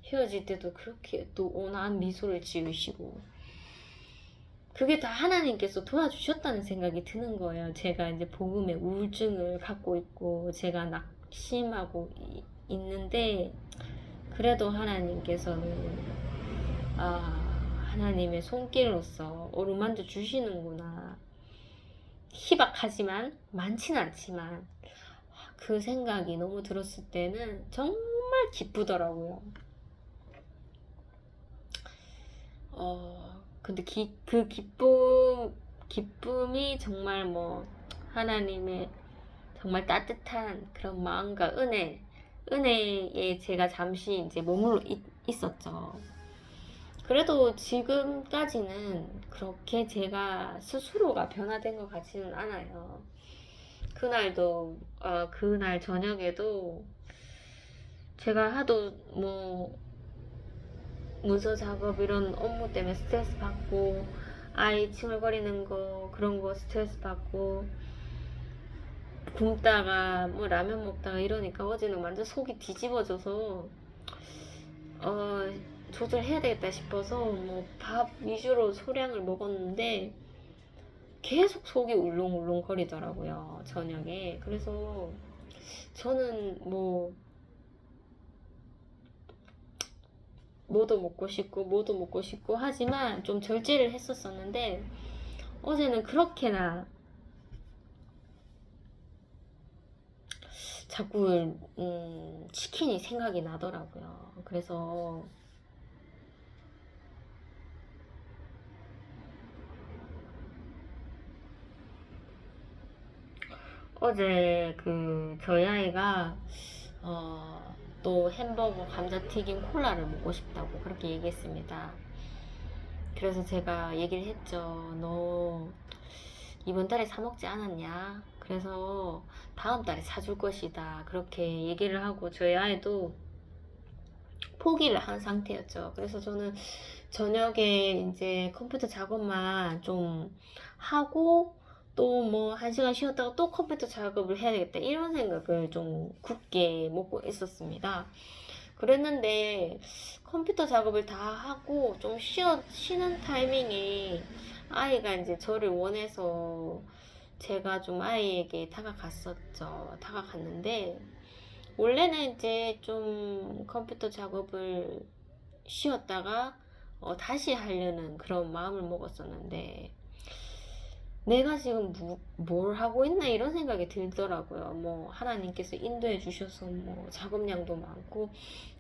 헤어질 때도 그렇게 또 온화한 미소를 지으시고, 그게 다 하나님께서 도와주셨다는 생각이 드는 거예요. 제가 이제 복음의 우울증을 갖고 있고 제가 낙심하고 있는데, 그래도 하나님께서는 하나님의 손길로서 어루만져 주시는구나. 희박하지만 많진 않지만 그 생각이 너무 들었을 때는 정말 기쁘더라고요. 근데 그 기쁨이 정말 뭐 하나님의 정말 따뜻한 그런 마음과 은혜에 제가 잠시 이제 머물러 있었죠. 그래도 지금까지는 그렇게 제가 스스로가 변화된 것 같지는 않아요. 그날 저녁에도 제가 하도 뭐 문서 작업 이런 업무 때문에 스트레스 받고, 아이 칭얼거리는 거 그런 거 스트레스 받고, 굶다가 뭐 라면 먹다가 이러니까 어제는 완전 속이 뒤집어져서 조절해야 되겠다 싶어서 뭐 밥 위주로 소량을 먹었는데 계속 속이 울렁울렁 거리더라고요, 저녁에. 그래서 저는 뭐도 먹고 싶고 하지만 좀 절제를 했었었는데, 어제는 그렇게나 자꾸 치킨이 생각이 나더라고요. 그래서 어제 저희 아이가 또 햄버거, 감자튀김, 콜라를 먹고 싶다고 그렇게 얘기했습니다. 그래서 제가 얘기를 했죠. 너 이번 달에 사 먹지 않았냐? 그래서 다음 달에 사줄 것이다, 그렇게 얘기를 하고 저희 아이도 포기를 한 상태였죠. 그래서 저는 저녁에 이제 컴퓨터 작업만 좀 하고 또 뭐 1시간 쉬었다가 또 컴퓨터 작업을 해야 되겠다, 이런 생각을 좀 굳게 먹고 있었습니다. 그랬는데 컴퓨터 작업을 다 하고 좀 쉬는 타이밍에 아이가 이제 저를 원해서 제가 좀 아이에게 다가갔는데, 원래는 이제 좀 컴퓨터 작업을 쉬었다가 다시 하려는 그런 마음을 먹었었는데, 내가 지금 뭘 하고 있나 이런 생각이 들더라고요. 뭐 하나님께서 인도해 주셔서 뭐 작업량도 많고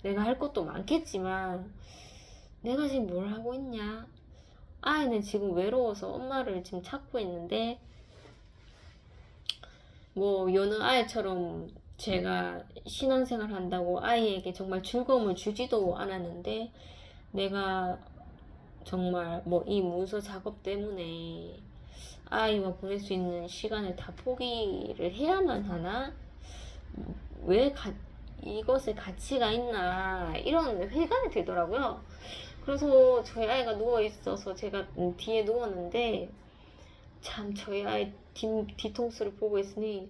내가 할 것도 많겠지만, 내가 지금 뭘 하고 있냐? 아이는 지금 외로워서 엄마를 지금 찾고 있는데 뭐 여느 아이처럼 제가 신앙생활 한다고 아이에게 정말 즐거움을 주지도 않았는데, 내가 정말 뭐 이 문서 작업 때문에 아이와 보낼 수 있는 시간을 다 포기를 해야만 하나? 왜 이것에 가치가 있나? 이런 회관이 들더라고요. 그래서 저희 아이가 누워있어서 제가 뒤에 누웠는데, 참 저희 아이 뒤통수를 보고 있으니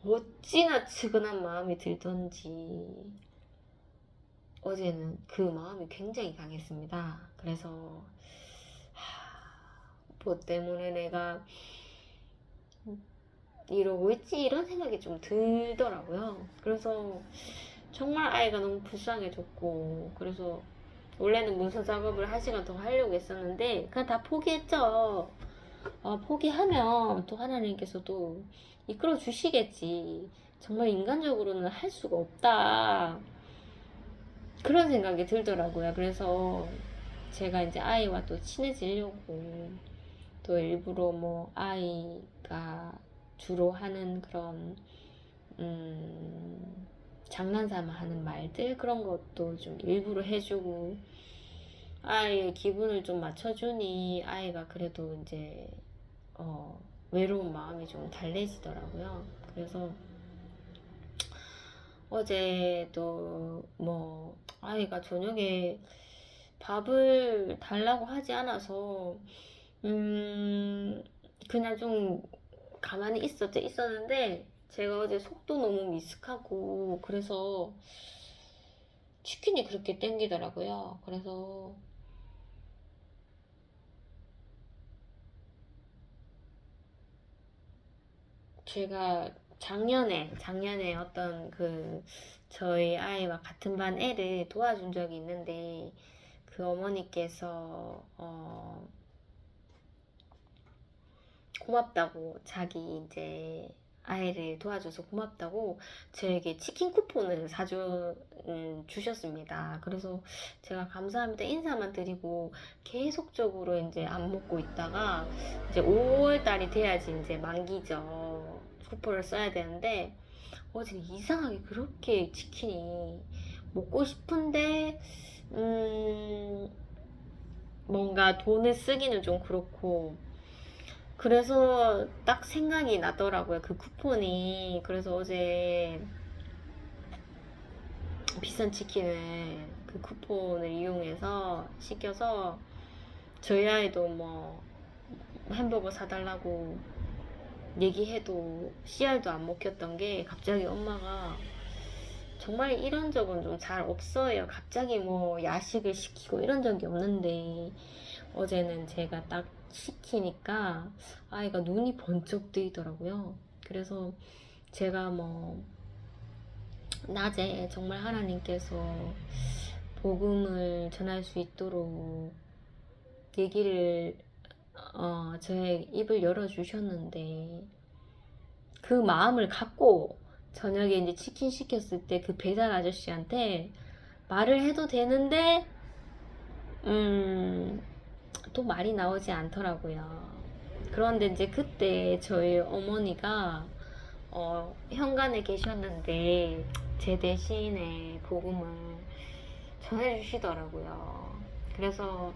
어찌나 측은한 마음이 들던지 어제는 그 마음이 굉장히 강했습니다. 그래서 뭐 때문에 내가 이러고 있지, 이런 생각이 좀 들더라고요. 그래서 정말 아이가 너무 불쌍해졌고, 그래서 원래는 문서 작업을 1시간 더 하려고 했었는데 그냥 다 포기했죠. 포기하면 또 하나님께서도 이끌어 주시겠지. 정말 인간적으로는 할 수가 없다, 그런 생각이 들더라고요. 그래서 제가 이제 아이와 또 친해지려고 또 일부러 뭐 아이가 주로 하는 그런 장난삼아 하는 말들, 그런 것도 좀 일부러 해주고 아이의 기분을 좀 맞춰주니 아이가 그래도 이제 외로운 마음이 좀 달래지더라고요. 그래서 어제도 뭐 아이가 저녁에 밥을 달라고 하지 않아서 그냥 좀 가만히 있었는데, 제가 어제 속도 너무 미숙하고 그래서 치킨이 그렇게 땡기더라고요. 그래서 제가 작년에 어떤 저희 아이와 같은 반 애를 도와준 적이 있는데, 그 어머니께서 고맙다고, 자기 이제 아이를 도와줘서 고맙다고 저에게 치킨 쿠폰을 주셨습니다. 그래서 제가 감사합니다 인사만 드리고 계속적으로 이제 안 먹고 있다가 이제 5월 달이 돼야지 이제 만기죠. 쿠폰을 써야 되는데 어제 이상하게 그렇게 치킨이 먹고 싶은데 뭔가 돈을 쓰기는 좀 그렇고, 그래서 딱 생각이 나더라고요, 그 쿠폰이. 그래서 어제 비싼 치킨을 그 쿠폰을 이용해서 시켜서 저희 아이도 뭐 햄버거 사달라고 얘기해도 CR도 안 먹혔던 게, 갑자기 엄마가, 정말 이런 적은 좀 잘 없어요. 갑자기 뭐 야식을 시키고 이런 적이 없는데 어제는 제가 딱 시키니까 아이가 눈이 번쩍 뜨이더라고요. 그래서 제가 뭐 낮에 정말 하나님께서 복음을 전할 수 있도록 얘기를 저의 입을 열어주셨는데, 그 마음을 갖고 저녁에 이제 치킨 시켰을 때 그 배달 아저씨한테 말을 해도 되는데 또 말이 나오지 않더라고요. 그런데 이제 그때 저희 어머니가 현관에 계셨는데 제 대신에 복음을 전해주시더라고요. 그래서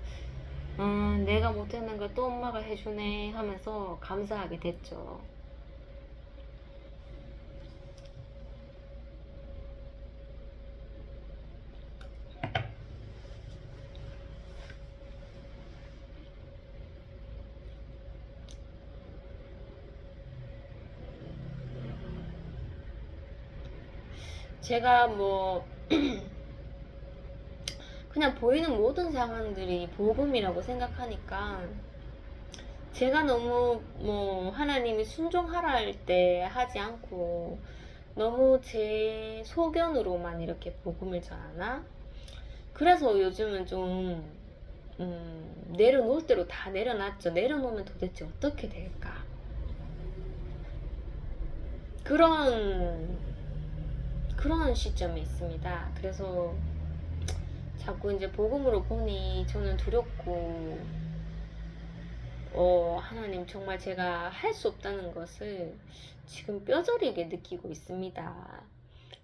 내가 못하는 걸 또 엄마가 해주네 하면서 감사하게 됐죠. 제가 뭐 그냥 보이는 모든 상황들이 복음이라고 생각하니까, 제가 너무 뭐 하나님이 순종하라 할 때 하지 않고 너무 제 소견으로만 이렇게 복음을 전하나? 그래서 요즘은 좀 내려놓을 대로 다 내려놨죠. 내려놓으면 도대체 어떻게 될까? 그런 시점에 있습니다. 그래서 자꾸 이제 복음으로 보니 저는 두렵고 하나님 정말 제가 할 수 없다는 것을 지금 뼈저리게 느끼고 있습니다.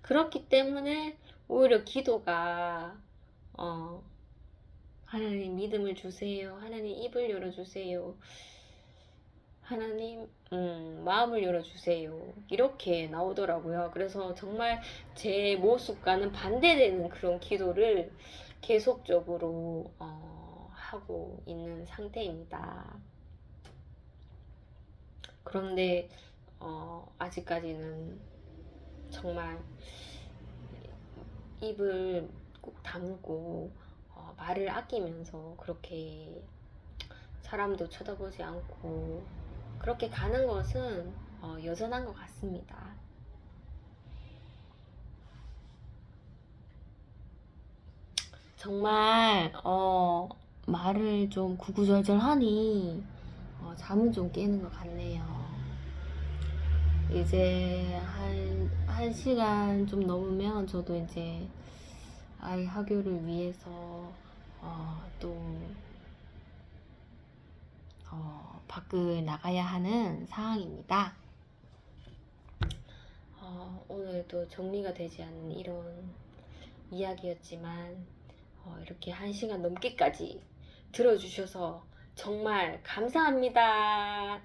그렇기 때문에 오히려 기도가 하나님 믿음을 주세요. 하나님 입을 열어주세요. 하나님 마음을 열어주세요. 이렇게 나오더라고요. 그래서 정말 제 모습과는 반대되는 그런 기도를 계속적으로 하고 있는 상태입니다. 그런데 아직까지는 정말 입을 꼭 다물고 말을 아끼면서 그렇게 사람도 쳐다보지 않고 그렇게 가는 것은 여전한 것 같습니다. 정말 말을 좀 구구절절하니 잠은 좀 깨는 것 같네요. 이제 한 시간 좀 넘으면 저도 이제 아이 학교를 위해서 또 밖을 나가야 하는 상황입니다. 오늘도 정리가 되지 않는 이런 이야기였지만 이렇게 1시간 넘게까지 들어주셔서 정말 감사합니다.